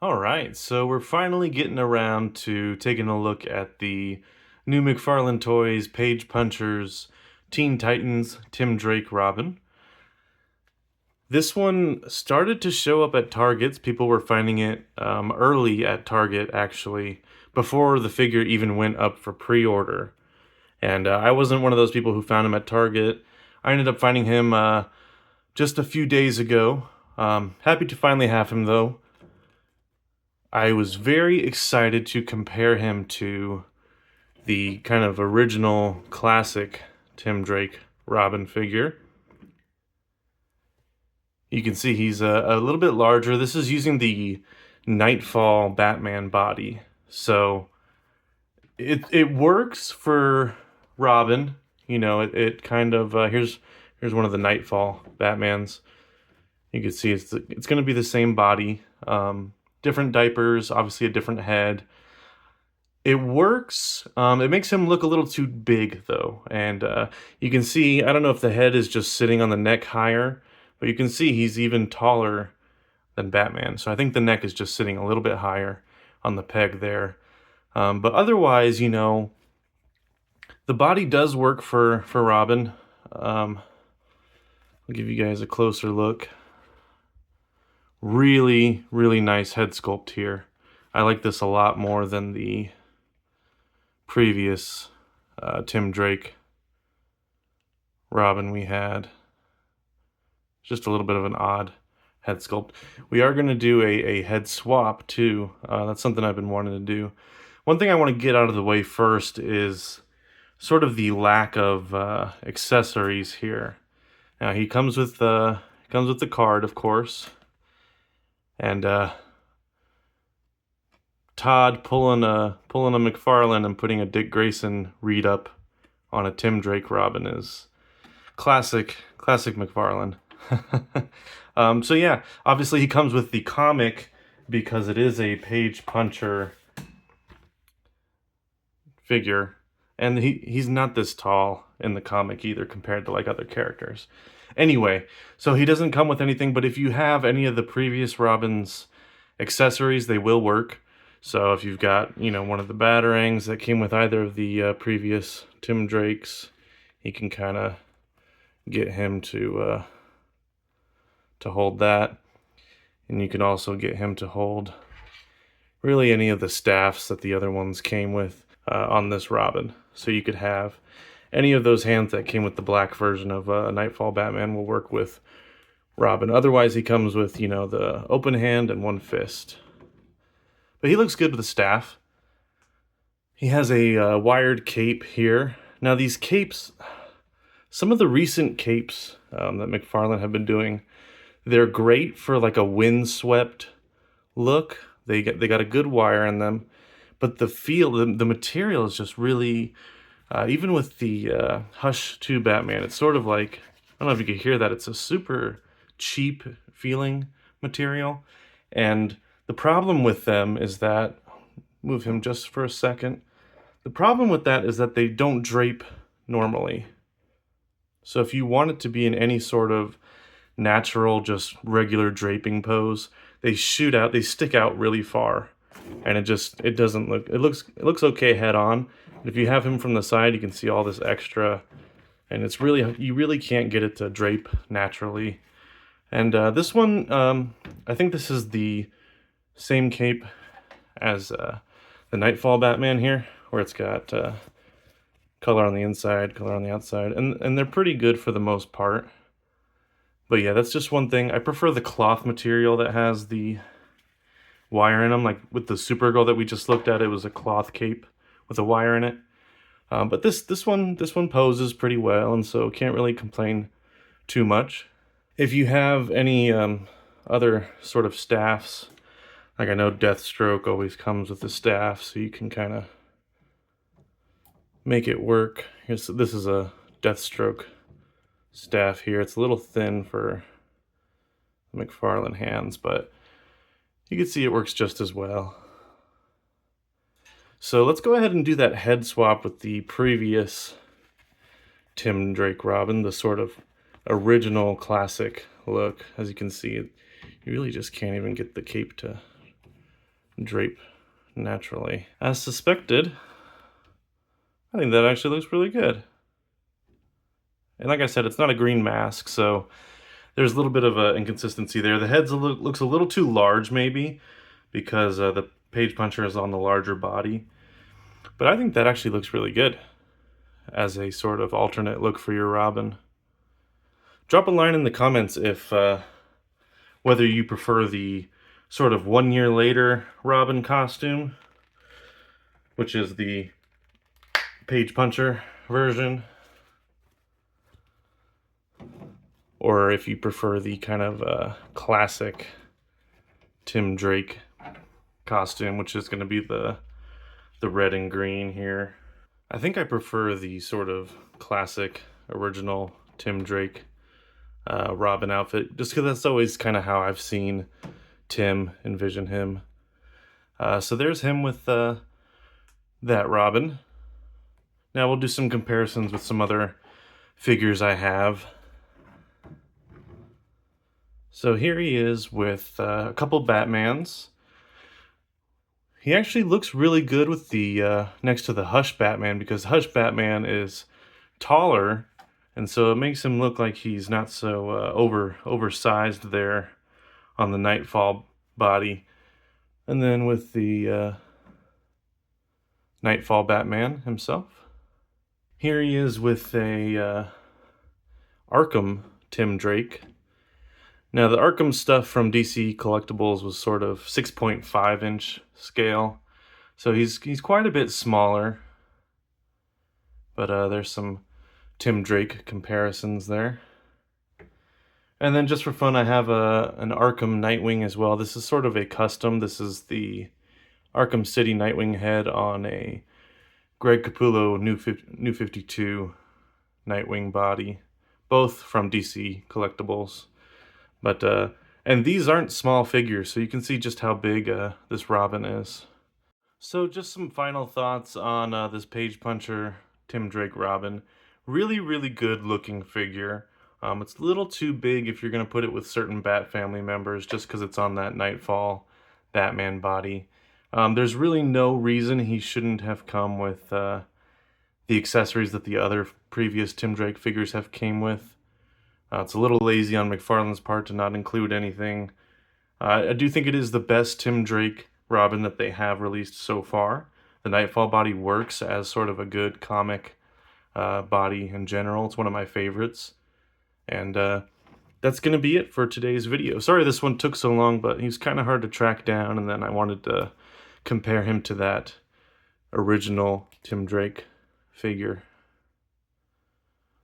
All right, so we're finally getting around to taking a look at the new McFarlane Toys Page Punchers Teen Titans Tim Drake Robin. This one started to show up at Targets. People were finding it early at Target, actually, before the figure even went up for pre-order. And I wasn't one of those people who found him at Target. I ended up finding him just a few days ago. Happy to finally have him, though. I was very excited to compare him to the kind of original classic Tim Drake Robin figure. You can see he's a little bit larger. This is using the Nightfall Batman body. So it works for Robin. You know, it kind of here's one of the Nightfall Batmans. You can see it's going to be the same body. Different diapers, obviously a different head. It works. It makes him look a little too big, though. And you can see, I don't know if the head is just sitting on the neck higher, but you can see he's even taller than Batman. So I think the neck is just sitting a little bit higher on the peg there. But otherwise, you know, the body does work for Robin. I'll give you guys a closer look. Really, really nice head sculpt here. I like this a lot more than the previous Tim Drake Robin we had. Just a little bit of an odd head sculpt. We are going to do a head swap too. That's something I've been wanting to do. One thing I want to get out of the way first is sort of the lack of accessories here. Now he comes with the card, of course. And Todd pulling a McFarlane and putting a Dick Grayson read up on a Tim Drake Robin is classic McFarlane. So yeah, obviously he comes with the comic because it is a page puncher figure, and he's not this tall in the comic either compared to like other characters. Anyway, so he doesn't come with anything, but if you have any of the previous Robin's accessories, they will work. So if you've got, you know, one of the batarangs that came with either of the previous Tim Drakes, you can kind of get him to hold that. And you can also get him to hold really any of the staffs that the other ones came with on this Robin. So you could have any of those hands that came with the black version of Nightfall Batman will work with Robin. Otherwise, he comes with, you know, the open hand and one fist. But he looks good with the staff. He has a wired cape here. Now, these capes, some of the recent capes that McFarlane have been doing, they're great for like a windswept look. They got a good wire in them, but the feel, the material is just really, even with the Hush 2 Batman, it's sort of like, I don't know if you can hear that, it's a super cheap feeling material. And the problem with them is that, move him just for a second, the problem with that is that they don't drape normally. So if you want it to be in any sort of natural, just regular draping pose, they stick out really far. And it doesn't look, it looks okay head on. If you have him from the side, you can see all this extra, and it's really, you really can't get it to drape naturally. And this one, I think this is the same cape as the Nightfall Batman here, where it's got color on the inside, color on the outside, and they're pretty good for the most part. But yeah, that's just one thing. I prefer the cloth material that has the wire in them. Like with the Supergirl that we just looked at, it was a cloth cape with a wire in it. But this one poses pretty well, and so can't really complain too much. If you have any other sort of staffs, like I know Deathstroke always comes with the staff, so you can kind of make it work. This is a Deathstroke staff here. It's a little thin for McFarlane hands, but you can see it works just as well. So let's go ahead and do that head swap with the previous Tim Drake Robin, the sort of original classic look. As you can see, you really just can't even get the cape to drape naturally. As suspected, I think that actually looks really good. And like I said, it's not a green mask, so there's a little bit of an inconsistency there. The head looks a little too large, maybe, because the page puncher is on the larger body. But I think that actually looks really good as a sort of alternate look for your Robin. Drop a line in the comments if whether you prefer the sort of 1 year later Robin costume, which is the page puncher version, or if you prefer the kind of classic Tim Drake costume, which is going to be the red and green here. I think I prefer the sort of classic original Tim Drake Robin outfit, just because that's always kind of how I've seen Tim, envision him. So there's him with that Robin. Now we'll do some comparisons with some other figures I have. So here he is with a couple Batmans. He actually looks really good with the next to the Hush Batman, because Hush Batman is taller, and so it makes him look like he's not so oversized there on the Nightfall body. And then with the Nightfall Batman himself, here he is with a Arkham Tim Drake. Now, the Arkham stuff from DC Collectibles was sort of 6.5-inch scale, so he's quite a bit smaller. But there's some Tim Drake comparisons there. And then just for fun, I have an Arkham Nightwing as well. This is sort of a custom. This is the Arkham City Nightwing head on a Greg Capullo New 52 Nightwing body, both from DC Collectibles. But and these aren't small figures, so you can see just how big this Robin is. So just some final thoughts on this page puncher Tim Drake Robin. Really, really good looking figure. It's a little too big if you're going to put it with certain Bat family members, just because it's on that Nightfall Batman body. There's really no reason he shouldn't have come with the accessories that the other previous Tim Drake figures have came with. It's a little lazy on McFarlane's part to not include anything. I do think it is the best Tim Drake Robin that they have released so far. The Nightfall body works as sort of a good comic body in general. It's one of my favorites. And that's going to be it for today's video. Sorry this one took so long, but he's kind of hard to track down, and then I wanted to compare him to that original Tim Drake figure.